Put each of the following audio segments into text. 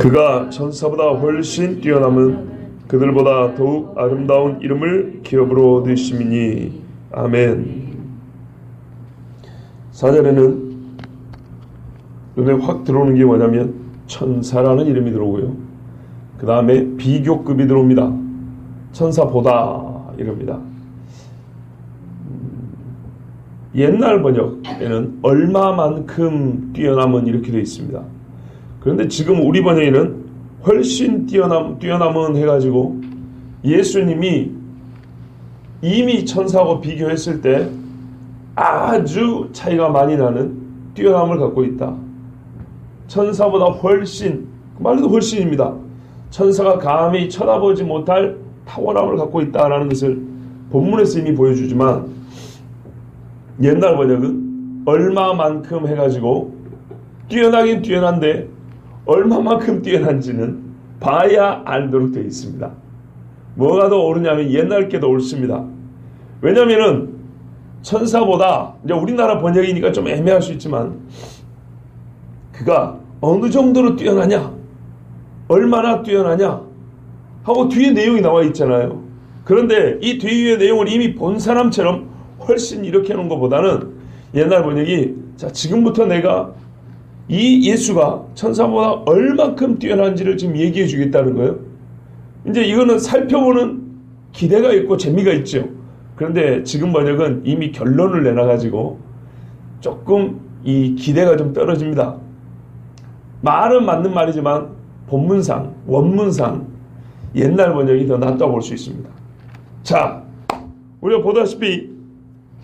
그가 천사보다 훨씬 뛰어남은 그들보다 더욱 아름다운 이름을 기업으로 얻으심이니. 아멘. 4절에는 눈에 확 들어오는 게 뭐냐면 천사라는 이름이 들어오고요. 그 다음에 비교급이 들어옵니다. 천사보다 이럽니다. 옛날 번역에는 얼마만큼 뛰어남은 이렇게 되어 있습니다. 그런데 지금 우리 번역에는 훨씬 뛰어남은 해가지고 예수님이 이미 천사하고 비교했을 때 아주 차이가 많이 나는 뛰어남을 갖고 있다. 천사보다 훨씬, 그 말도 훨씬입니다. 천사가 감히 쳐다보지 못할 탁월함을 갖고 있다라는 것을 본문에서 이미 보여주지만 옛날 번역은 얼마만큼 해가지고 뛰어나긴 뛰어난데 얼마만큼 뛰어난지는 봐야 알도록 되어 있습니다. 뭐가 더 옳으냐면 옛날 게 더 옳습니다. 왜냐면은 천사보다, 이제 우리나라 번역이니까 좀 애매할 수 있지만 그가 어느 정도로 뛰어나냐, 얼마나 뛰어나냐 하고 뒤에 내용이 나와 있잖아요. 그런데 이 뒤에 내용을 이미 본 사람처럼 훨씬 이렇게 하는 것보다는 옛날 번역이 자, 지금부터 내가 이 예수가 천사보다 얼만큼 뛰어난지를 지금 얘기해 주겠다는 거예요. 이제 이거는 살펴보는 기대가 있고 재미가 있죠. 그런데 지금 번역은 이미 결론을 내놔가지고 조금 이 기대가 좀 떨어집니다. 말은 맞는 말이지만 본문상, 원문상 옛날 번역이 더 낫다고 볼 수 있습니다. 자, 우리가 보다시피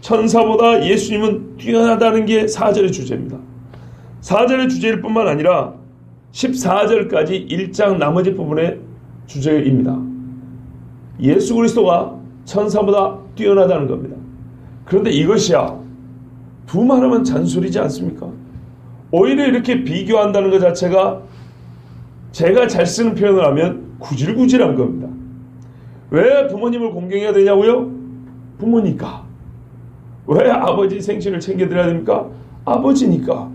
천사보다 예수님은 뛰어나다는 게 4절의 주제입니다. 4절의 주제일 뿐만 아니라 14절까지 1장 나머지 부분의 주제입니다. 예수 그리스도가 천사보다 뛰어나다는 겁니다. 그런데 이것이야 두말하면 잔소리지 않습니까? 오히려 이렇게 비교한다는 것 자체가 제가 잘 쓰는 표현을 하면 구질구질한 겁니다. 왜 부모님을 공경해야 되냐고요? 부모니까. 왜 아버지 생신을 챙겨드려야 됩니까? 아버지니까.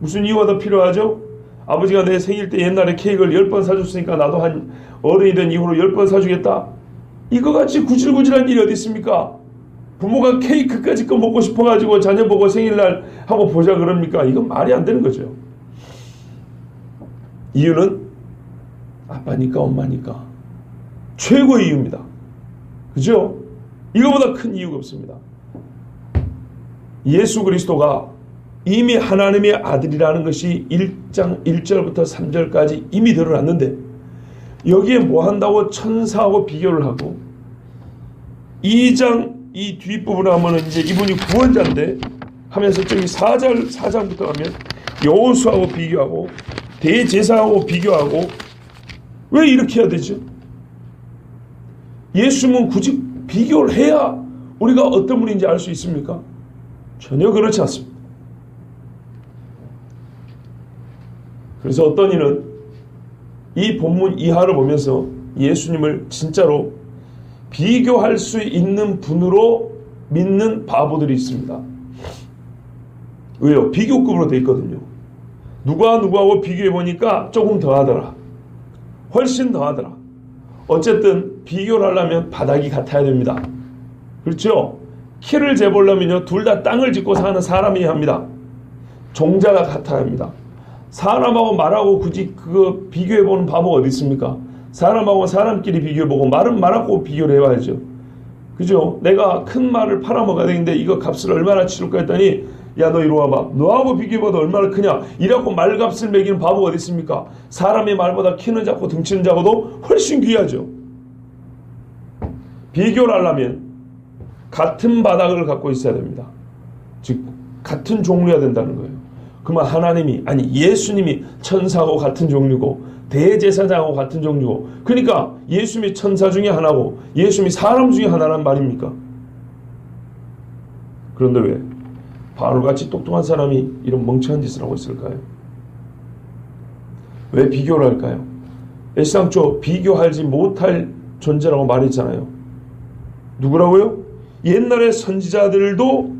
무슨 이유가 더 필요하죠? 아버지가 내 생일 때 옛날에 케이크를 10번 사줬으니까 나도 한 어른이 된 이후로 10번 사주겠다? 이거 같이 구질구질한 일이 어디 있습니까? 부모가 케이크까지 거 먹고 싶어가지고 자녀 보고 생일날 하고 보자 그럽니까? 이건 말이 안 되는 거죠. 이유는 아빠니까 엄마니까. 최고의 이유입니다. 그죠? 이거보다 큰 이유가 없습니다. 예수 그리스도가 이미 하나님의 아들이라는 것이 1장 1절부터 3절까지 이미 드러났는데 여기에 뭐 한다고 천사하고 비교를 하고 2장 이 뒷부분에 하면은 이제 이분이 구원자인데 하면서 저기 4장부터 하면 여호수아하고 비교하고 대제사하고 비교하고 왜 이렇게 해야 되죠? 예수님은 굳이 비교를 해야 우리가 어떤 분인지 알 수 있습니까? 전혀 그렇지 않습니다. 그래서 어떤 이는 이 본문 이하를 보면서 예수님을 진짜로 비교할 수 있는 분으로 믿는 바보들이 있습니다. 왜요? 비교급으로 되어 있거든요. 누구하고 비교해 보니까 조금 더 하더라. 훨씬 더 하더라. 어쨌든 비교를 하려면 바닥이 같아야 됩니다. 그렇죠? 키를 재보려면요, 둘 다 땅을 짚고 사는 사람이 합니다. 종자가 같아야 합니다. 사람하고 말하고 굳이 그거 비교해보는 바보가 어디 있습니까? 사람하고 사람끼리 비교해보고 말은 말하고 비교를 해봐야죠. 그죠? 내가 큰 말을 팔아먹어야 되는데 이거 값을 얼마나 치를까 했더니 야, 너 이리 와봐. 너하고 비교해봐도 얼마나 크냐? 이라고 말값을 매기는 바보가 어디 있습니까? 사람의 말보다 키는 작고 등치는 작아도 훨씬 귀하죠. 비교를 하려면 같은 바닥을 갖고 있어야 됩니다. 즉 같은 종류여야 된다는 거예요. 그러면 하나님이, 아니 예수님이 천사하고 같은 종류고 대제사장하고 같은 종류고, 그러니까 예수님이 천사 중에 하나고 예수님이 사람 중에 하나란 말입니까? 그런데 왜 바울같이 똑똑한 사람이 이런 멍청한 짓을 하고 있을까요? 왜 비교를 할까요? 애시당초 비교하지 못할 존재라고 말했잖아요. 누구라고요? 옛날의 선지자들도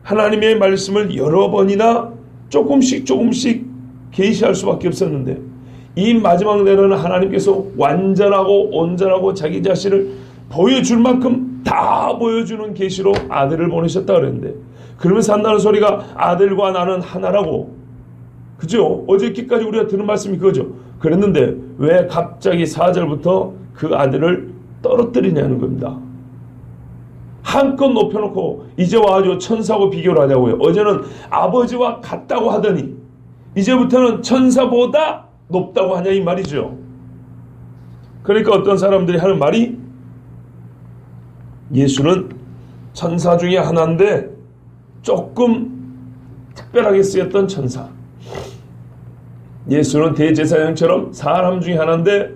하나님의 말씀을 여러 번이나 조금씩 계시할 수밖에 없었는데 이 마지막 때는 하나님께서 완전하고 온전하고 자기 자신을 보여줄 만큼 다 보여주는 계시로 아들을 보내셨다 그랬는데, 그러면서 한다는 소리가 아들과 나는 하나라고. 그죠? 어저께까지 우리가 들은 말씀이 그거죠. 그랬는데 왜 갑자기 4절부터 그 아들을 떨어뜨리냐는 겁니다. 한껏 높여놓고 이제 와가지고 천사하고 비교를 하자고요. 어제는 아버지와 같다고 하더니 이제부터는 천사보다 높다고 하냐 이 말이죠. 그러니까 어떤 사람들이 하는 말이, 예수는 천사 중에 하나인데 조금 특별하게 쓰였던 천사. 예수는 대제사장처럼 사람 중에 하나인데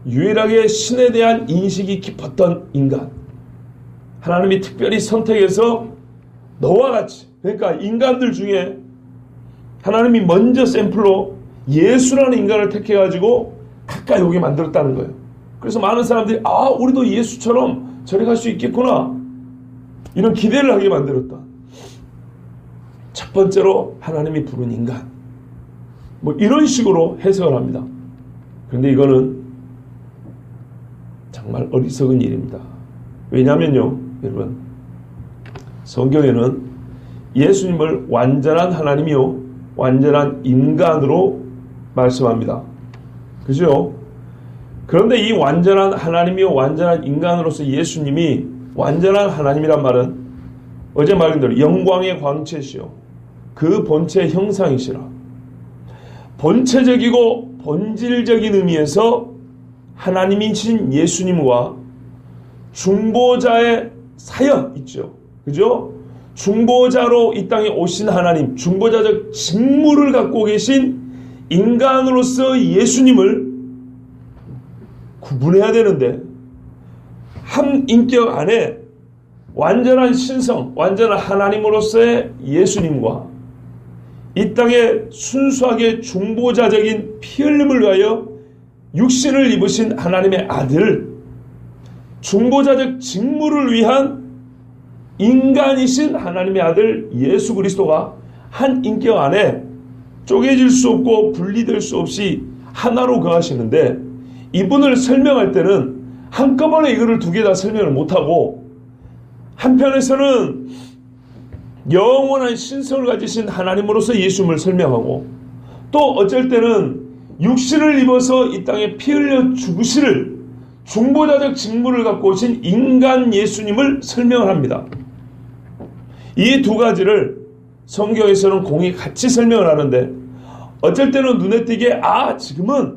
유일하게 신에 대한 인식이 깊었던 인간. 하나님이 특별히 선택해서 너와 같이, 그러니까 인간들 중에 하나님이 먼저 샘플로 예수라는 인간을 택해가지고 가까이 오게 만들었다는 거예요. 그래서 많은 사람들이 우리도 예수처럼 저리 갈 수 있겠구나, 이런 기대를 하게 만들었다. 첫 번째로 하나님이 부른 인간, 뭐 이런 식으로 해석을 합니다. 그런데 이거는 정말 어리석은 일입니다. 왜냐면요, 여러분, 성경에는 예수님을 완전한 하나님이요 완전한 인간으로 말씀합니다. 그죠? 그런데 이 완전한 하나님이요 완전한 인간으로서 예수님이 완전한 하나님이란 말은 어제 말한 대로 영광의 광채시요 그 본체의 형상이시라. 본체적이고 본질적인 의미에서 하나님이신 예수님과 중보자의 사역 있죠. 그죠? 중보자로 이 땅에 오신 하나님, 중보자적 직무를 갖고 계신 인간으로서 예수님을 구분해야 되는데, 한 인격 안에 완전한 신성, 완전한 하나님으로서의 예수님과 이 땅에 순수하게 중보자적인 피 흘림을 위하여 육신을 입으신 하나님의 아들, 중보자적 직무를 위한 인간이신 하나님의 아들 예수 그리스도가 한 인격 안에 쪼개질 수 없고 분리될 수 없이 하나로 거하시는데, 이분을 설명할 때는 한꺼번에 이거를 두 개 다 설명을 못하고, 한편에서는 영원한 신성을 가지신 하나님으로서 예수님을 설명하고, 또 어쩔 때는 육신을 입어서 이 땅에 피 흘려 죽으시를 중보자적 직무를 갖고 오신 인간 예수님을 설명을 합니다. 이 두 가지를 성경에서는 공히 같이 설명을 하는데, 어쩔 때는 눈에 띄게 지금은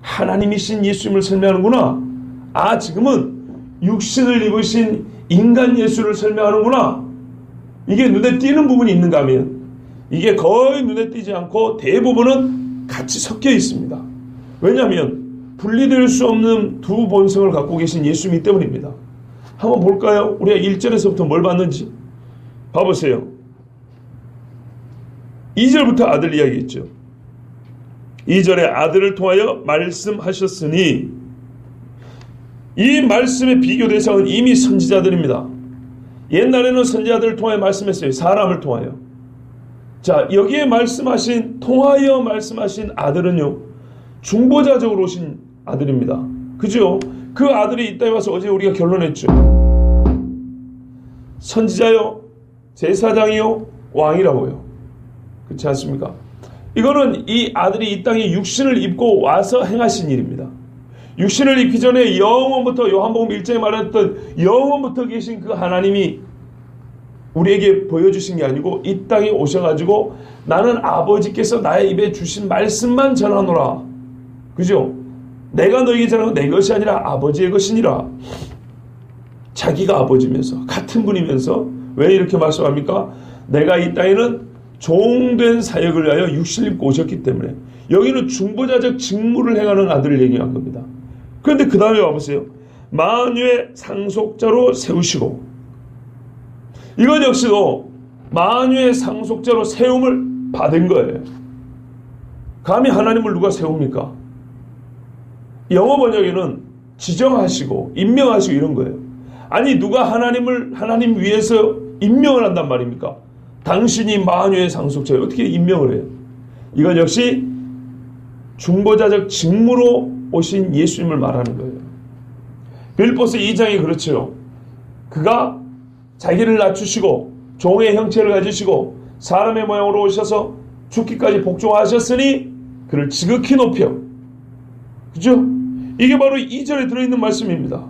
하나님이신 예수님을 설명하는구나, 지금은 육신을 입으신 인간 예수를 설명하는구나, 이게 눈에 띄는 부분이 있는가 하면 이게 거의 눈에 띄지 않고 대부분은 같이 섞여 있습니다. 왜냐하면 분리될 수 없는 두 본성을 갖고 계신 예수님 때문입니다. 한번 볼까요? 우리가 1절에서부터 뭘 봤는지 봐보세요. 2절부터 아들 이야기 있죠. 2절에 아들을 통하여 말씀하셨으니, 이 말씀의 비교 대상은 이미 선지자들입니다. 옛날에는 선지자들을 통하여 말씀했어요. 사람을 통하여. 자, 여기에 통하여 말씀하신 아들은요, 중보자적으로 오신 아들입니다. 그죠? 그 아들이 이 땅에 와서 어제 우리가 결론했죠. 선지자요, 제사장이요, 왕이라고요. 그렇지 않습니까? 이거는 이 아들이 이 땅에 육신을 입고 와서 행하신 일입니다. 육신을 입기 전에 영원부터, 요한복음 1장에 말했던 영원부터 계신 그 하나님이 우리에게 보여주신 게 아니고 이 땅에 오셔가지고 나는 아버지께서 나의 입에 주신 말씀만 전하노라. 그죠? 내가 너에게 전하는 내 것이 아니라 아버지의 것이니라. 자기가 아버지면서 같은 분이면서 왜 이렇게 말씀합니까? 내가 이 땅에는 종된 사역을 위하여 육신을 입고 오셨기 때문에. 여기는 중보자적 직무를 행하는 아들을 얘기한 겁니다. 그런데 그 다음에 와보세요. 만유의 상속자로 세우시고, 이것 역시도 만유의 상속자로 세움을 받은 거예요. 감히 하나님을 누가 세웁니까? 영어 번역에는 지정하시고 임명하시고 이런 거예요. 아니, 누가 하나님 위해서 임명을 한단 말입니까? 당신이 만유의 상속자에 어떻게 임명을 해요? 이건 역시 중보자적 직무로 오신 예수님을 말하는 거예요. 빌립보서 2장이 그렇죠. 그가 자기를 낮추시고 종의 형체를 가지시고 사람의 모양으로 오셔서 죽기까지 복종하셨으니 그를 지극히 높여. 그죠? 이게 바로 2절에 들어있는 말씀입니다.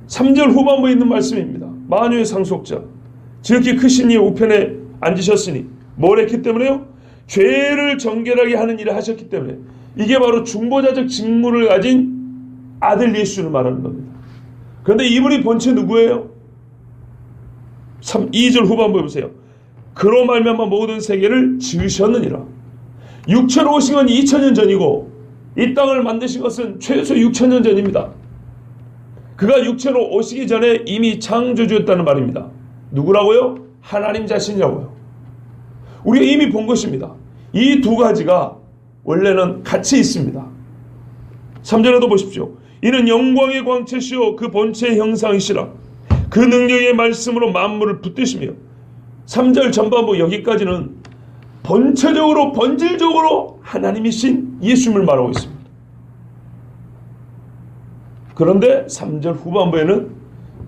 3절 후반부에 있는 말씀입니다. 만유의 상속자 지극히 크신 이 우편에 앉으셨으니 뭘 했기 때문에요? 죄를 정결하게 하는 일을 하셨기 때문에. 이게 바로 중보자적 직무를 가진 아들 예수를 말하는 겁니다. 그런데 이분이 본체 누구예요? 2절 후반부에 보세요. 그로 말미암아 모든 세계를 지으셨느니라. 육체로 오신 건 2000년 전이고 이 땅을 만드신 것은 최소 6000년 전입니다. 그가 육체로 오시기 전에 이미 창조주였다는 말입니다. 누구라고요? 하나님 자신이라고요. 우리가 이미 본 것입니다. 이 두 가지가 원래는 같이 있습니다. 3절에도 보십시오. 이는 영광의 광채시요 그 본체의 형상이시라. 그 능력의 말씀으로 만물을 붙드시며. 3절 전반부 여기까지는 본체적으로 본질적으로 하나님이신 예수님을 말하고 있습니다. 그런데 3절 후반부에는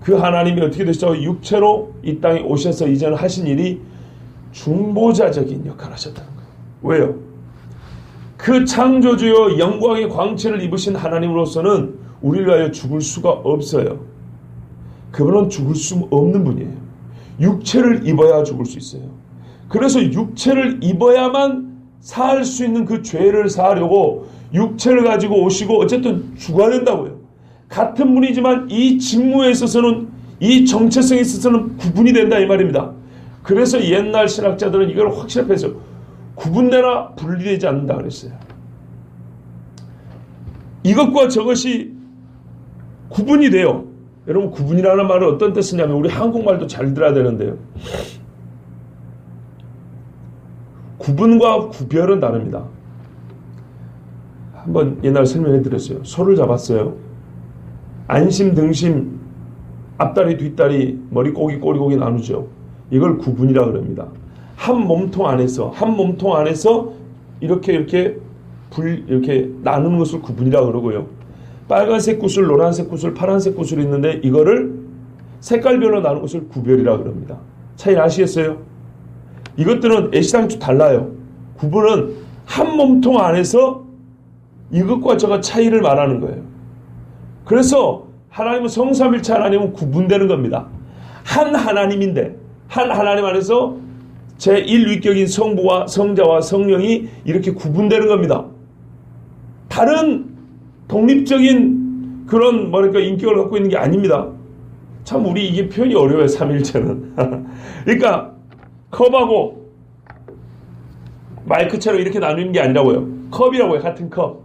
그 하나님이 어떻게 되시죠? 육체로 이 땅에 오셔서 이전 하신 일이 중보자적인 역할을 하셨다는 거예요. 왜요? 그 창조주요 영광의 광채를 입으신 하나님으로서는 우리를 위하여 죽을 수가 없어요. 그분은 죽을 수 없는 분이에요. 육체를 입어야 죽을 수 있어요. 그래서 육체를 입어야만 살 수 있는 그 죄를 사하려고 육체를 가지고 오시고 어쨌든 죽어야 된다고요. 같은 분이지만 이 직무에 있어서는, 이 정체성에 있어서는 구분이 된다 이 말입니다. 그래서 옛날 신학자들은 이걸 확실하게 해서 구분되나 분리되지 않는다 그랬어요. 이것과 저것이 구분이 돼요. 여러분, 구분이라는 말은 어떤 뜻이냐면 우리 한국말도 잘 들어야 되는데요. 구분과 구별은 다릅니다. 한번 옛날에 설명해 드렸어요. 소를 잡았어요. 안심, 등심, 앞다리, 뒷다리, 머리꼬기, 꼬리꼬기 나누죠. 이걸 구분이라 그럽니다. 한 몸통 안에서 이렇게 나누는 것을 구분이라 그러고요. 빨간색 구슬, 노란색 구슬, 파란색 구슬이 있는데 이거를 색깔별로 나누는 것을 구별이라 그럽니다. 차이 아시겠어요? 이것들은 애시당초 달라요. 구분은 한 몸통 안에서 이것과 저것 차이를 말하는 거예요. 그래서 하나님은 성삼일체 하나님은 구분되는 겁니다. 한 하나님인데 한 하나님 안에서 제1위격인 성부와 성자와 성령이 이렇게 구분되는 겁니다. 다른 독립적인 그런 인격을 갖고 있는 게 아닙니다. 참 우리 이게 표현이 어려워요. 삼일체는. 그러니까 컵하고 마이크처럼 이렇게 나누는 게 아니라고요. 컵이라고요. 같은 컵.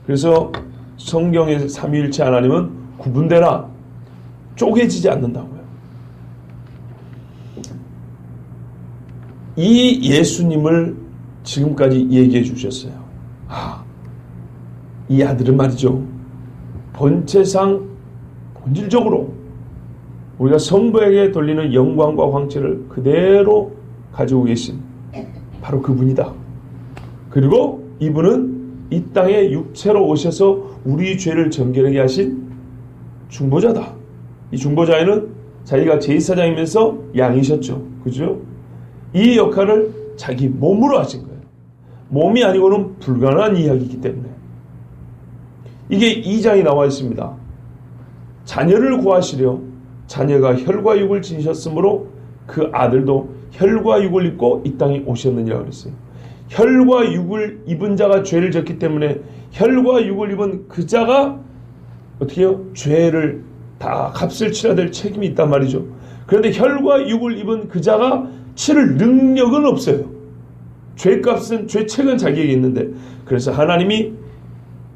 그래서 성경의 삼위일체 하나님은 구분되나 쪼개지지 않는다고요. 이 예수님을 지금까지 얘기해 주셨어요. 이 아들은 말이죠. 본체상 본질적으로 우리가 성부에게 돌리는 영광과 광채를 그대로 가지고 계신 바로 그분이다. 그리고 이분은 이 땅에 육체로 오셔서 우리 죄를 정결하게 하신 중보자다. 이 중보자에는 자기가 제사장이면서 양이셨죠. 그죠? 이 역할을 자기 몸으로 하신 거예요. 몸이 아니고는 불가능한 이야기이기 때문에. 이게 2장이 나와 있습니다. 자녀를 구하시려 자녀가 혈과 육을 지니셨으므로 그 아들도 혈과 육을 입고 이 땅에 오셨느니라 그랬어요. 혈과 육을 입은 자가 죄를 졌기 때문에 혈과 육을 입은 그 자가 어떻게 해요? 죄를 다 값을 치러야 될 책임이 있단 말이죠. 그런데 혈과 육을 입은 그 자가 치를 능력은 없어요. 죄값은, 죄책은 자기에게 있는데, 그래서 하나님이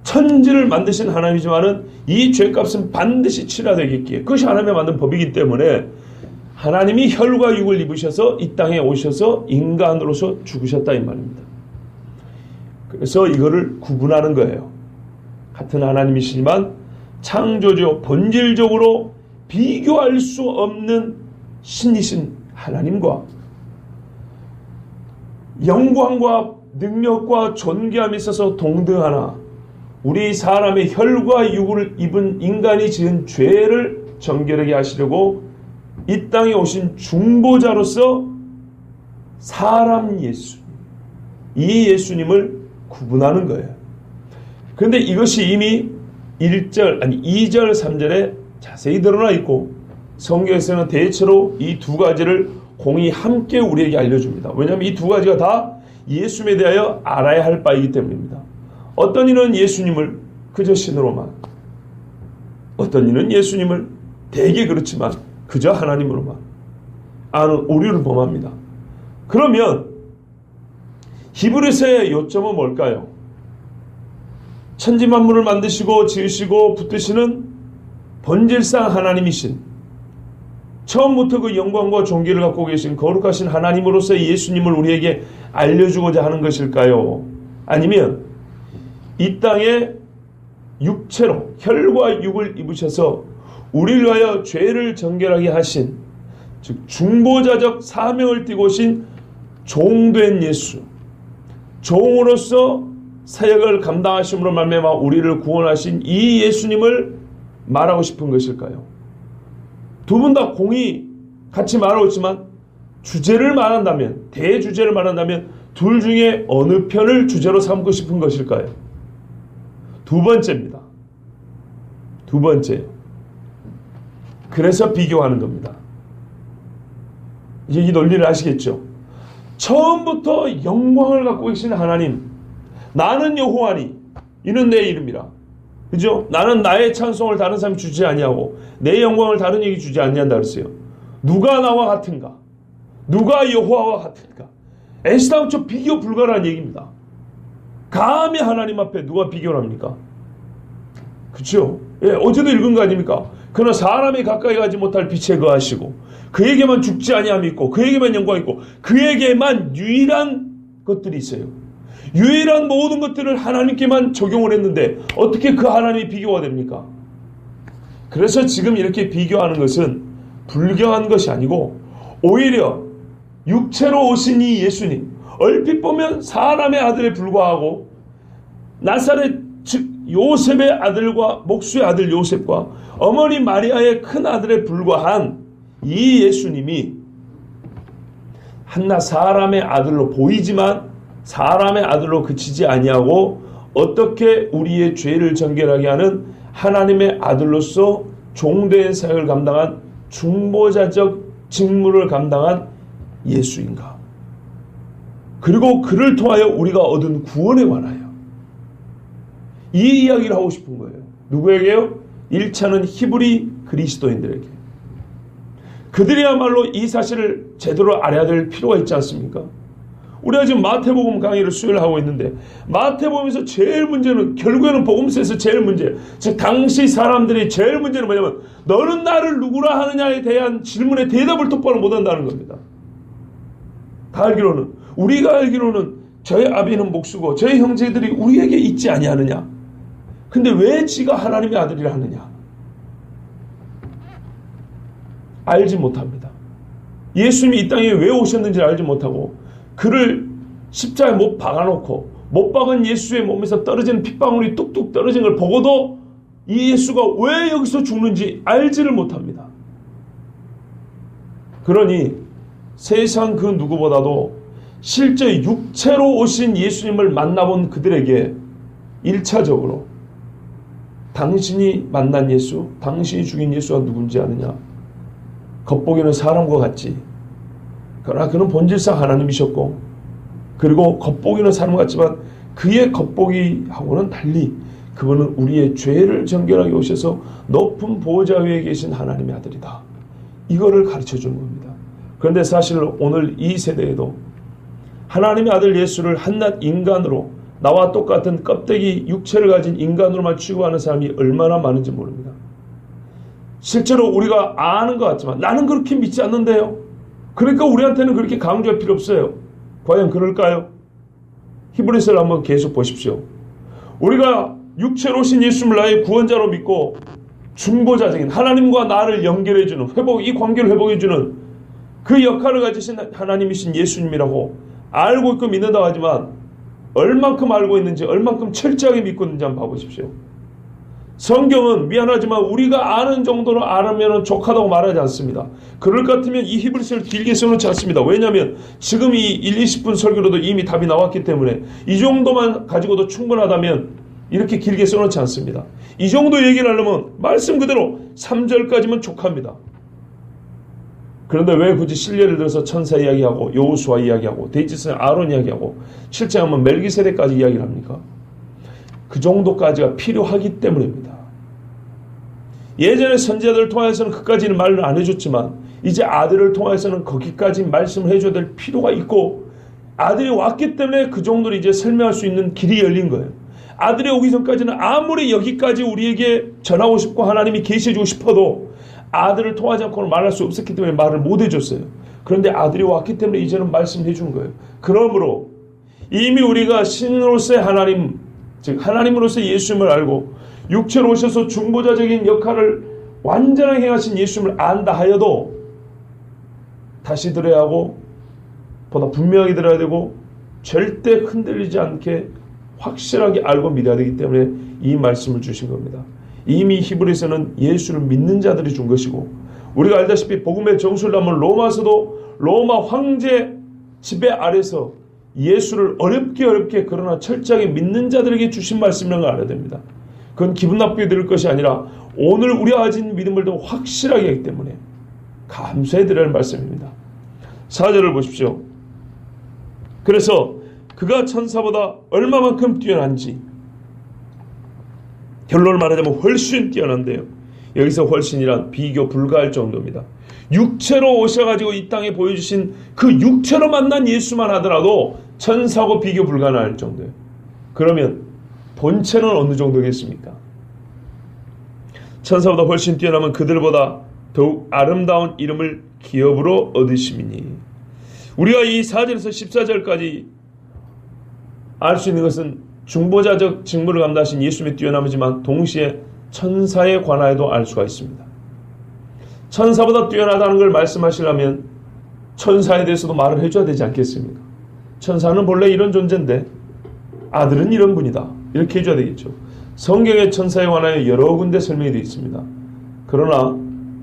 천지를 만드신 하나님이지만은 이 죄값은 반드시 치러야 되겠기에 그것이 하나님이 만든 법이기 때문에 하나님이 혈과 육을 입으셔서 이 땅에 오셔서 인간으로서 죽으셨다 이 말입니다. 그래서 이거를 구분하는 거예요. 같은 하나님이시지만 창조주 본질적으로 비교할 수 없는 신이신 하나님과 영광과 능력과 존귀함에 있어서 동등하나 우리 사람의 혈과 육을 입은 인간이 지은 죄를 정결하게 하시려고 이 땅에 오신 중보자로서 사람 예수, 이 예수님을 구분하는 거예요. 그런데 이것이 이미 2절, 3절에 자세히 드러나 있고 성경에서는 대체로 이 두 가지를 공이 함께 우리에게 알려줍니다. 왜냐하면 이 두 가지가 다 예수님에 대하여 알아야 할 바이기 때문입니다. 어떤 이는 예수님을 그저 신으로만, 어떤 이는 예수님을 대개 그렇지만 그저 하나님으로만 아는 오류를 범합니다. 그러면 히브리서의 요점은 뭘까요? 천지만물을 만드시고 지으시고 붙드시는 본질상 하나님이신, 처음부터 그 영광과 존귀를 갖고 계신 거룩하신 하나님으로서의 예수님을 우리에게 알려주고자 하는 것일까요? 아니면 이 땅에 육체로 혈과 육을 입으셔서 우리를 위하여 죄를 정결하게 하신, 즉 중보자적 사명을 띠고 오신 종된 예수, 종으로서 사역을 감당하심으로 말미암아 우리를 구원하신 이 예수님을 말하고 싶은 것일까요? 두 분 다 공이 같이 말하고 있지만 주제를 말한다면, 대주제를 말한다면 둘 중에 어느 편을 주제로 삼고 싶은 것일까요? 두 번째입니다. 두 번째. 그래서 비교하는 겁니다. 이제 이 논리를 아시겠죠? 처음부터 영광을 갖고 계신 하나님, 나는 여호와니 이는 내 이름이라. 그죠? 나는 나의 찬송을 다른 사람이 주지 아니하고 내 영광을 다른 이에게 주지 아니한다 그랬어요. 누가 나와 같은가? 누가 여호와와 같은가? 애시당초 비교 불가라는 얘기입니다. 감히 하나님 앞에 누가 비교를 합니까? 그렇죠? 예, 어제도 읽은 거 아닙니까? 그러나 사람이 가까이 가지 못할 빛에 거하시고 그에게만 죽지 아니함이 있고 그에게만 영광이 있고 그에게만 유일한 것들이 있어요. 유일한 모든 것들을 하나님께만 적용을 했는데 어떻게 그 하나님이 비교가 됩니까? 그래서 지금 이렇게 비교하는 것은 불경한 것이 아니고 오히려 육체로 오신 이 예수님, 얼핏 보면 사람의 아들에 불과하고 나사렛 즉 요셉의 아들과 목수의 아들 요셉과 어머니 마리아의 큰 아들에 불과한 이 예수님이 한낱 사람의 아들로 보이지만 사람의 아들로 그치지 아니하고 어떻게 우리의 죄를 정결하게 하는 하나님의 아들로서 종된 사역을 감당한 중보자적 직무를 감당한 예수인가? 그리고 그를 통하여 우리가 얻은 구원에 관하여 이 이야기를 하고 싶은 거예요. 누구에게요? 1차는 히브리 그리스도인들에게. 그들이야말로 이 사실을 제대로 알아야 될 필요가 있지 않습니까? 우리가 지금 마태복음 강의를 수요일 하고 있는데 마태복음에서 제일 문제는 결국에는 복음서에서 제일 문제, 즉 당시 사람들이 제일 문제는 뭐냐면 너는 나를 누구라 하느냐에 대한 질문에 대답을 똑바로 못한다는 겁니다. 다 알기로는, 우리가 알기로는 저의 아비는 목수고 저의 형제들이 우리에게 있지 아니하느냐. 근데 왜 지가 하나님의 아들이라 하느냐? 알지 못합니다. 예수님이 이 땅에 왜 오셨는지를 알지 못하고 그를 십자가에 못 박아놓고 못 박은 예수의 몸에서 떨어지는 핏방울이 뚝뚝 떨어진 걸 보고도 이 예수가 왜 여기서 죽는지 알지를 못합니다. 그러니 세상 그 누구보다도 실제 육체로 오신 예수님을 만나본 그들에게 1차적으로 당신이 만난 예수, 당신이 죽인 예수가 누군지 아느냐? 겉보기는 사람과 같지. 그러나 그는 본질상 하나님이셨고 그리고 겉보기는 사람 같지만 그의 겉보기하고는 달리 그분은 우리의 죄를 정결하게 오셔서 높은 보좌 위에 계신 하나님의 아들이다. 이거를 가르쳐 주는 겁니다. 그런데 사실 오늘 이 세대에도 하나님의 아들 예수를 한낱 인간으로 나와 똑같은 껍데기 육체를 가진 인간으로만 취급하는 사람이 얼마나 많은지 모릅니다. 실제로 우리가 아는 것 같지만 나는 그렇게 믿지 않는데요. 그러니까 우리한테는 그렇게 강조할 필요 없어요. 과연 그럴까요? 히브리서를 한번 계속 보십시오. 우리가 육체로 오신 예수님을 나의 구원자로 믿고 중보자적인 하나님과 나를 연결해주는 회복, 이 관계를 회복해주는 그 역할을 가지신 하나님이신 예수님이라고 알고 있고 믿는다고 하지만 얼만큼 알고 있는지, 얼만큼 철저하게 믿고 있는지 한번 봐보십시오. 성경은 미안하지만 우리가 아는 정도로 알으면 족하다고 말하지 않습니다. 그럴 것 같으면 이 히브리서를 길게 써놓지 않습니다. 왜냐하면 지금 이 1, 20분 설교로도 이미 답이 나왔기 때문에 이 정도만 가지고도 충분하다면 이렇게 길게 써놓지 않습니다. 이 정도 얘기를 하려면 말씀 그대로 3절까지면 족합니다. 그런데 왜 굳이 신뢰를 들어서 천사 이야기하고 여호수아 이야기하고 대지선의 아론 이야기하고 실제 하면 멜기세덱까지 이야기를 합니까? 그 정도까지가 필요하기 때문입니다. 예전에 선지자들을 통해서는 그까지는 말을 안 해줬지만 이제 아들을 통해서는 거기까지 말씀을 해줘야 될 필요가 있고, 아들이 왔기 때문에 그 정도로 이제 설명할 수 있는 길이 열린 거예요. 아들이 오기 전까지는 아무리 여기까지 우리에게 전하고 싶고 하나님이 계시해주고 싶어도 아들을 통하지 않고는 말할 수 없었기 때문에 말을 못 해줬어요. 그런데 아들이 왔기 때문에 이제는 말씀해 준 거예요. 그러므로 이미 우리가 신으로서의 하나님, 즉 하나님으로서의 예수님을 알고 육체로 오셔서 중보자적인 역할을 완전하게 행하신 예수님을 안다 하여도 다시 들어야 하고 보다 분명하게 들어야 되고 절대 흔들리지 않게 확실하게 알고 믿어야 되기 때문에 이 말씀을 주신 겁니다. 이미 히브리서는 예수를 믿는 자들이 준 것이고, 우리가 알다시피 복음의 정수를 하면 로마서도 로마 황제 지배 아래서 예수를 어렵게 그러나 철저하게 믿는 자들에게 주신 말씀이라는 걸 알아야 됩니다. 그건 기분 나쁘게 들을 것이 아니라 오늘 우리가 가진 믿음을 더 확실하게 하기 때문에 감사해 드려야 할 말씀입니다. 4절을 보십시오. 그래서 그가 천사보다 얼마만큼 뛰어난지, 결론을 말하자면 훨씬 뛰어난데요. 여기서 훨씬이란 비교 불가할 정도입니다. 육체로 오셔가지고 이 땅에 보여주신 그 육체로 만난 예수만 하더라도 천사하고 비교 불가능할 정도예요. 그러면 본체는 어느 정도겠습니까? 천사보다 훨씬 뛰어나면 그들보다 더욱 아름다운 이름을 기업으로 얻으심이니. 우리가 이 4절에서 14절까지 알 수 있는 것은 중보자적 직무를 감당하신 예수님의 뛰어남이지만 동시에 천사에 관하여도 알 수가 있습니다. 천사보다 뛰어나다는 걸 말씀하시려면 천사에 대해서도 말을 해줘야 되지 않겠습니까? 천사는 본래 이런 존재인데 아들은 이런 분이다, 이렇게 해줘야 되겠죠. 성경의 천사에 관하여 여러 군데 설명이 되어 있습니다. 그러나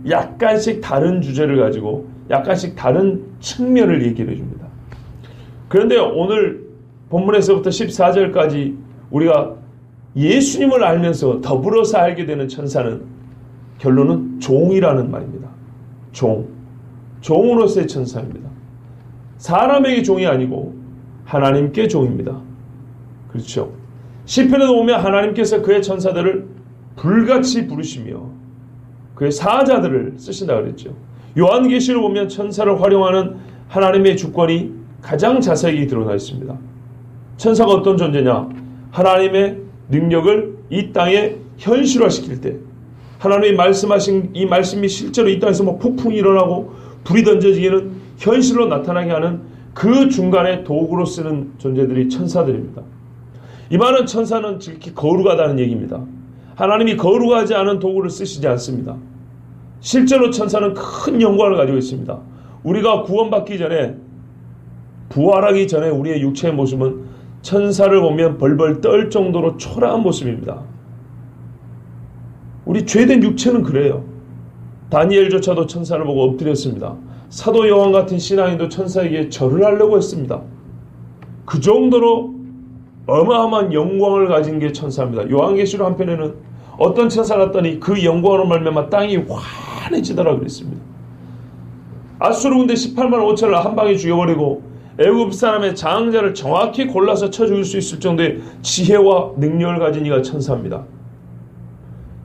약간씩 다른 주제를 가지고 약간씩 다른 측면을 얘기를 해줍니다. 그런데 오늘 본문에서부터 14절까지 우리가 예수님을 알면서 더불어서 알게 되는 천사는 결론은 종이라는 말입니다. 종으로서의 천사입니다. 사람에게 종이 아니고 하나님께 종입니다. 그렇죠. 시편에도 보면 하나님께서 그의 천사들을 불같이 부르시며 그의 사자들을 쓰신다 그랬죠. 요한계시를 보면 천사를 활용하는 하나님의 주권이 가장 자세히 드러나 있습니다. 천사가 어떤 존재냐? 하나님의 능력을 이 땅에 현실화시킬 때, 하나님이 말씀하신 이 말씀이 실제로 이 땅에서 뭐 폭풍이 일어나고 불이 던져지기는 현실로 나타나게 하는 그 중간에 도구로 쓰는 존재들이 천사들입니다. 이 말은 천사는 지극히 거룩하다는 얘기입니다. 하나님이 거룩하지 않은 도구를 쓰시지 않습니다. 실제로 천사는 큰 영광을 가지고 있습니다. 우리가 구원받기 전에, 부활하기 전에 우리의 육체의 모습은 천사를 보면 벌벌 떨 정도로 초라한 모습입니다. 우리 죄된 육체는 그래요. 다니엘조차도 천사를 보고 엎드렸습니다. 사도 요한 같은 신앙인도 천사에게 절을 하려고 했습니다. 그 정도로 어마어마한 영광을 가진 게 천사입니다. 요한계시록 한편에는 어떤 천사가 왔더니 그 영광으로 말미암아 땅이 환해지더라 그랬습니다. 아수르 군대 18만 5천을 한 방에 죽여버리고 애굽 사람의 장자를 정확히 골라서 쳐 죽일 수 있을 정도의 지혜와 능력을 가진 이가 천사입니다.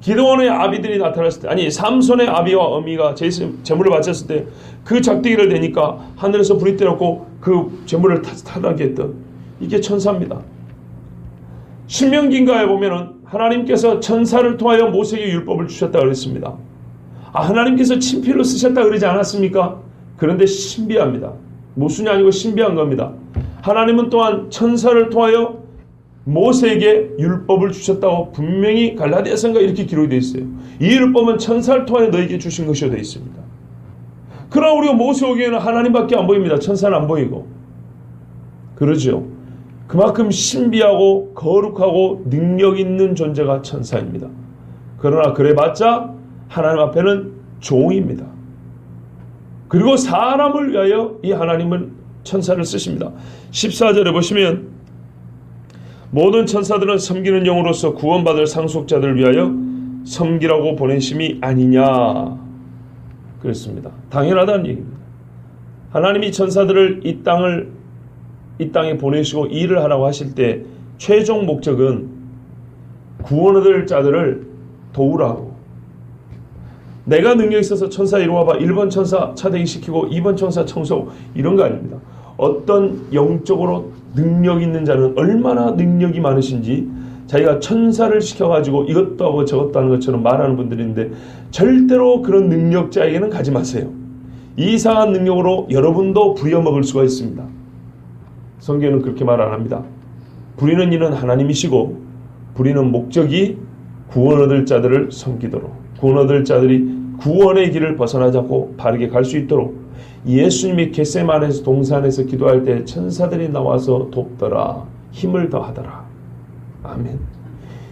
기드온의 아비들이 나타났을 때, 아니 삼손의 아비와 어미가 제물을 바쳤을 때 그 작대기를 대니까 하늘에서 불이 때렸고 그 제물을 타락하게 했던 이게 천사입니다. 신명기인가에 보면은 하나님께서 천사를 통하여 모세에게 율법을 주셨다고 그랬습니다. 하나님께서 친필로 쓰셨다 그러지 않았습니까? 그런데 신비합니다. 모순이 아니고 신비한 겁니다. 하나님은 또한 천사를 통하여 모세에게 율법을 주셨다고 분명히 갈라디아서인가 이렇게 기록이 되어 있어요. 이 율법은 천사를 통하여 너에게 주신 것이라 되어 있습니다. 그러나 우리가 모세 오기에는 하나님밖에 안 보입니다. 천사는 안 보이고. 그러죠. 그만큼 신비하고 거룩하고 능력 있는 존재가 천사입니다. 그러나 그래봤자 하나님 앞에는 종입니다. 그리고 사람을 위하여 이 하나님은 천사를 쓰십니다. 14절에 보시면 모든 천사들은 섬기는 영으로서 구원받을 상속자들을 위하여 섬기라고 보내심이 아니냐 그랬습니다. 당연하다는 얘기입니다. 하나님이 천사들을 이 땅에 보내시고 일을 하라고 하실 때 최종 목적은 구원 얻을 자들을 도우라고. 내가 능력 있어서 천사 이리 와봐 1번 천사 차대기 시키고 2번 천사 청소 이런 거 아닙니다. 어떤 영적으로 능력 있는 자는 얼마나 능력이 많으신지 자기가 천사를 시켜가지고 이것도 하고 저것도 하는 것처럼 말하는 분들이 있는데 절대로 그런 능력자에게는 가지 마세요. 이상한 능력으로 여러분도 부려먹을 수가 있습니다. 성경은 그렇게 말 안 합니다. 부리는 이는 하나님이시고 부리는 목적이 구원 얻을 자들을 섬기도록 구원 얻을 자들이 구원의 길을 벗어나지 않고 바르게 갈 수 있도록 예수님이 겟세마네에서 동산에서 기도할 때 천사들이 나와서 돕더라. 힘을 더하더라. 아멘.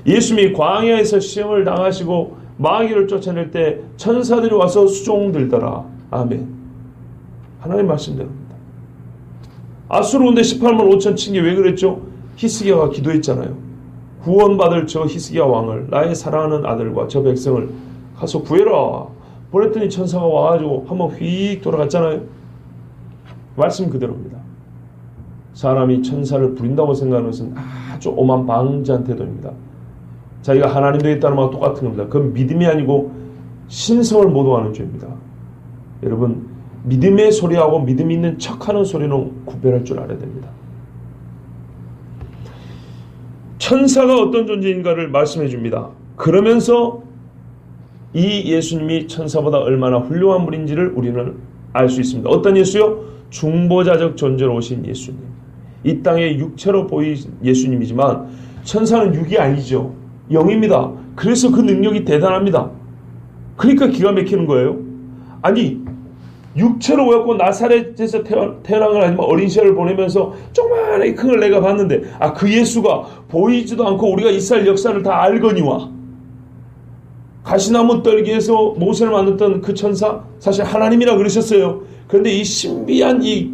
예수님이 광야에서 시험을 당하시고 마귀를 쫓아낼 때 천사들이 와서 수종 들더라. 아멘. 하나님 말씀대로입니다. 아수르 군대 18만 5천 친 게 왜 그랬죠? 히스기야가 기도했잖아요. 구원받을 저 히스기야 왕을 나의 사랑하는 아들과 저 백성을 가서 구해라. 보냈더니 천사가 와가지고 한번 휙 돌아갔잖아요. 말씀 그대로입니다. 사람이 천사를 부린다고 생각하는 것은 아주 오만 방자한 태도입니다. 자기가 하나님 되겠다는 말과 똑같은 겁니다. 그건 믿음이 아니고 신성을 모독하는 죄입니다. 여러분 믿음의 소리하고 믿음 있는 척하는 소리는 구별할 줄 알아야 됩니다. 천사가 어떤 존재인가를 말씀해 줍니다. 그러면서 이 예수님이 천사보다 얼마나 훌륭한 분인지를 우리는 알 수 있습니다. 어떤 예수요? 중보자적 존재로 오신 예수님. 이 땅에 육체로 보이신 예수님이지만 천사는 육이 아니죠. 영입니다. 그래서 그 능력이 대단합니다. 그러니까 기가 막히는 거예요. 아니 육체로 오였고 나사렛에서 태어난 건 아니지만 어린 시절을 보내면서 조그마하게 큰 걸 내가 봤는데 그 예수가 보이지도 않고 우리가 이스라엘 역사를 다 알거니와 가시나무 떨기에서 모세를 만났던 그 천사 사실 하나님이라 그러셨어요. 그런데 이 신비한 이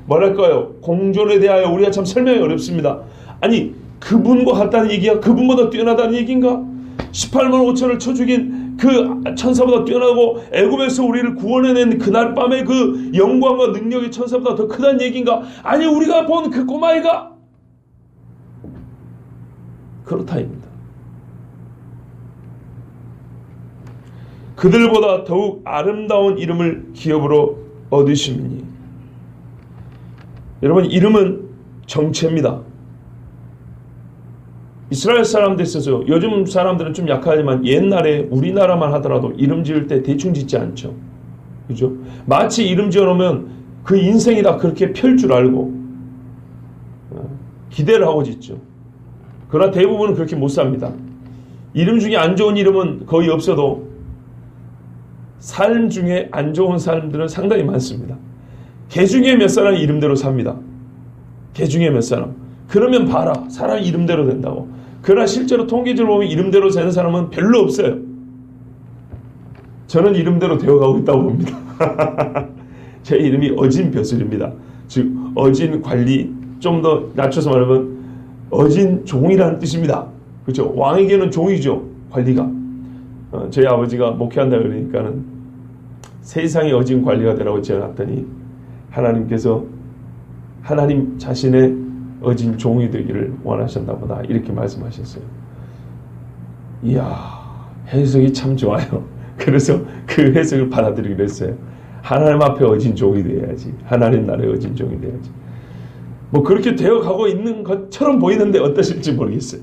뭐랄까요 공존에 대하여 우리가 참 설명이 어렵습니다. 아니 그분과 같다는 얘기야? 그분보다 뛰어나다는 얘기인가? 18만 5천을 쳐 죽인 그 천사보다 뛰어나고 애굽에서 우리를 구원해낸 그날 밤의 그 영광과 능력이 천사보다 더 크다는 얘기인가? 아니 우리가 본 그 꼬마이가 그렇다입니다. 그들보다 더욱 아름다운 이름을 기업으로 얻으시니 여러분 이름은 정체입니다. 이스라엘 사람들 있어서 요즘 사람들은 좀 약하지만 옛날에 우리나라만 하더라도 이름 지을 때 대충 짓지 않죠. 그죠? 마치 이름 지어놓으면 그 인생이 다 그렇게 펼 줄 알고 기대를 하고 짓죠. 그러나 대부분은 그렇게 못 삽니다. 이름 중에 안 좋은 이름은 거의 없어도 삶 중에 안 좋은 사람들은 상당히 많습니다. 개 중에 몇 사람이 이름대로 삽니다. 개 중에 몇 사람. 그러면 봐라. 사람이 이름대로 된다고. 그러나 실제로 통계적으로 보면 이름대로 되는 사람은 별로 없어요. 저는 이름대로 되어가고 있다고 봅니다. 제 이름이 어진벼슬입니다. 즉 어진 관리 좀 더 낮춰서 말하면 어진 종이라는 뜻입니다. 그렇죠? 왕에게는 종이죠. 관리가. 저희 아버지가 목회한다 그러니까는 세상의 어진 관리가 되라고 지어놨더니 하나님께서 하나님 자신의 어진 종이 되기를 원하셨나 보다 이렇게 말씀하셨어요. 이야 해석이 참 좋아요. 그래서 그 해석을 받아들이기로 했어요. 하나님 앞에 어진 종이 되어야지. 하나님 나라의 어진 종이 되어야지. 뭐 그렇게 되어가고 있는 것처럼 보이는데 어떠실지 모르겠어요.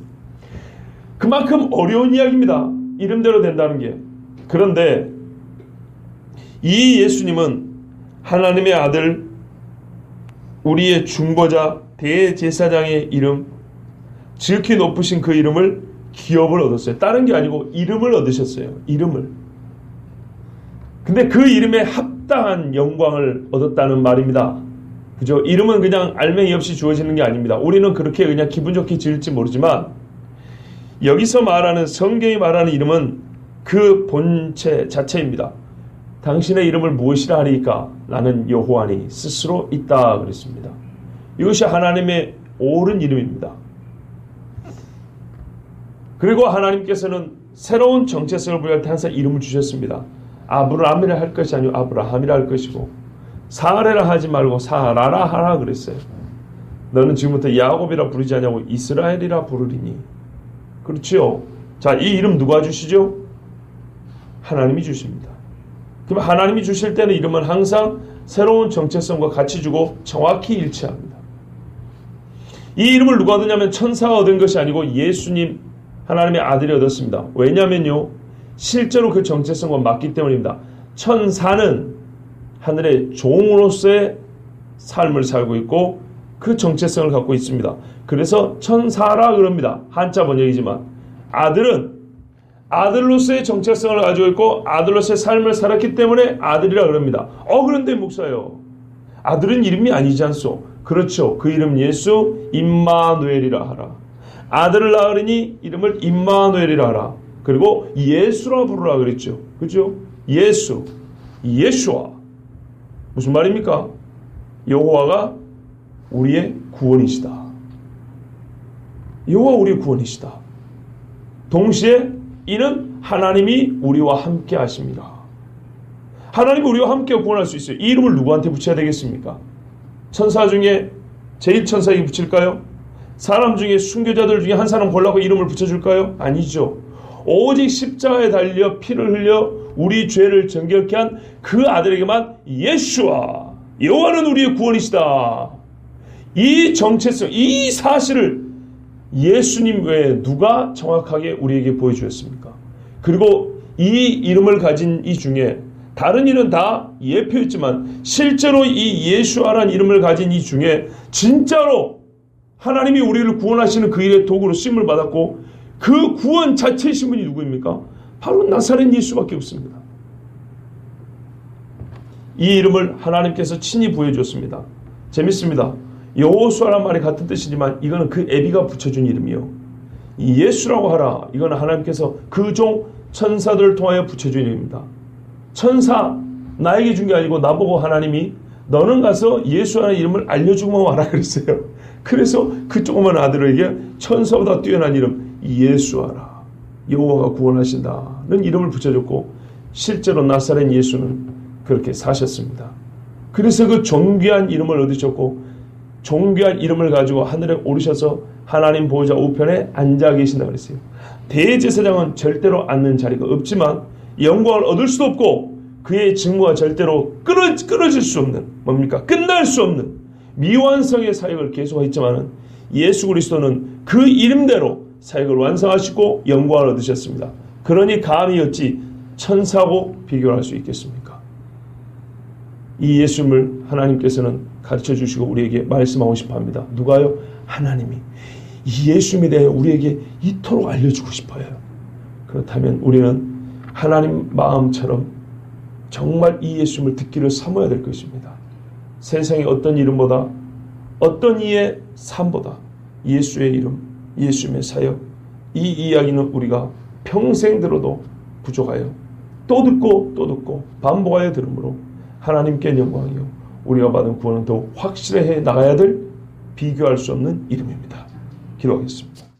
그만큼 어려운 이야기입니다. 이름대로 된다는 게. 그런데 이 예수님은 하나님의 아들 우리의 중보자 대제사장의 이름 지극히 높으신 그 이름을 기업을 얻었어요. 다른 게 아니고 이름을 얻으셨어요. 이름을. 근데 그 이름에 합당한 영광을 얻었다는 말입니다. 그죠? 이름은 그냥 알맹이 없이 주어지는 게 아닙니다. 우리는 그렇게 그냥 기분 좋게 지을지 모르지만 여기서 말하는 성경이 말하는 이름은 그 본체 자체입니다. 당신의 이름을 무엇이라 하리까? 나는 여호와니 스스로 있다 그랬습니다. 이것이 하나님의 옳은 이름입니다. 그리고 하나님께서는 새로운 정체성을 부여할 때 항상 이름을 주셨습니다. 아브라함이라 할 것이 아니고 아브라함이라 할 것이고 사레라 하지 말고 사라라 하라 그랬어요. 너는 지금부터 야곱이라 부르지 않냐고 이스라엘이라 부르리니. 그렇지요. 자, 이 이름 누가 주시죠? 하나님이 주십니다. 그럼 하나님이 주실 때는 이름은 항상 새로운 정체성과 같이 주고 정확히 일치합니다. 이 이름을 누가 얻었냐면 천사가 얻은 것이 아니고 예수님 하나님의 아들이 얻었습니다. 왜냐면요, 실제로 그 정체성과 맞기 때문입니다. 천사는 하늘의 종으로서의 삶을 살고 있고 그 정체성을 갖고 있습니다. 그래서 천사라 그럽니다. 한자 번역이지만 아들은 아들로서의 정체성을 가지고 있고 아들로서의 삶을 살았기 때문에 아들이라 그럽니다. 그런데 목사요, 아들은 이름이 아니지 않소? 그렇죠. 그 이름 예수 임마누엘이라 하라. 아들을 낳으리니 이름을 임마누엘이라 하라. 그리고 예수라 부르라 그랬죠. 그죠? 예수, 예수아. 무슨 말입니까? 여호와가 우리의 구원이시다. 여호와 우리의 구원이시다. 동시에 이는 하나님이 우리와 함께 하십니다. 하나님이 우리와 함께 구원할 수 있어요. 이 이름을 누구한테 붙여야 되겠습니까? 천사 중에 제일 천사에게 붙일까요? 사람 중에 순교자들 중에 한 사람 골라서 이름을 붙여줄까요? 아니죠. 오직 십자가에 달려 피를 흘려 우리 죄를 정결케 한 그 아들에게만 예수와 여호와는 우리의 구원이시다. 이 정체성, 이 사실을 예수님 외에 누가 정확하게 우리에게 보여주었습니까? 그리고 이 이름을 가진 이 중에 다른 이는 다 예표였지만 실제로 이 예수아라는 이름을 가진 이 중에 진짜로 하나님이 우리를 구원하시는 그 일의 도구로 쓰임을 받았고 그 구원 자체이신 분이 누구입니까? 바로 나사렛 예수밖에 없습니다. 이 이름을 하나님께서 친히 부여줬습니다. 재밌습니다. 여호수아란 말이 같은 뜻이지만 이거는 그 애비가 붙여준 이름이요. 이 예수라고 하라. 이거는 하나님께서 그 종 천사들을 통하여 붙여준 이름입니다. 천사 나에게 준 게 아니고 나보고 하나님이 너는 가서 예수라는 이름을 알려주고 와라 그랬어요. 그래서 그 조그만 아들에게 천사보다 뛰어난 이름 예수아라. 여호와가 구원하신다는 이름을 붙여줬고 실제로 나사렛 예수는 그렇게 사셨습니다. 그래서 그 존귀한 이름을 얻으셨고 존귀한 이름을 가지고 하늘에 오르셔서 하나님 보호자 우편에 앉아 계신다고 그랬어요. 대제사장은 절대로 앉는 자리가 없지만 영광을 얻을 수도 없고 그의 직무가 절대로 끊어질 수 없는 뭡니까? 끝날 수 없는 미완성의 사역을 계속했지만 예수 그리스도는 그 이름대로 사역을 완성하시고 영광을 얻으셨습니다. 그러니 감히 어찌 천사고 비교할 수 있겠습니까? 이 예수님을 하나님께서는 가르쳐 주시고 우리에게 말씀하고 싶어 합니다. 누가요? 하나님이 이 예수님에 대해 우리에게 이토록 알려주고 싶어요. 그렇다면 우리는 하나님 마음처럼 정말 이 예수님을 듣기를 사모해야 될 것입니다. 세상의 어떤 이름보다 어떤 이의 삶보다 예수의 이름, 예수님의 사역, 이 이야기는 우리가 평생 들어도 부족하여 또 듣고 반복하여 들으므로 하나님께 영광이요 우리가 받은 구원은 더욱 확실해 나가야 될 비교할 수 없는 이름입니다. 기도하겠습니다.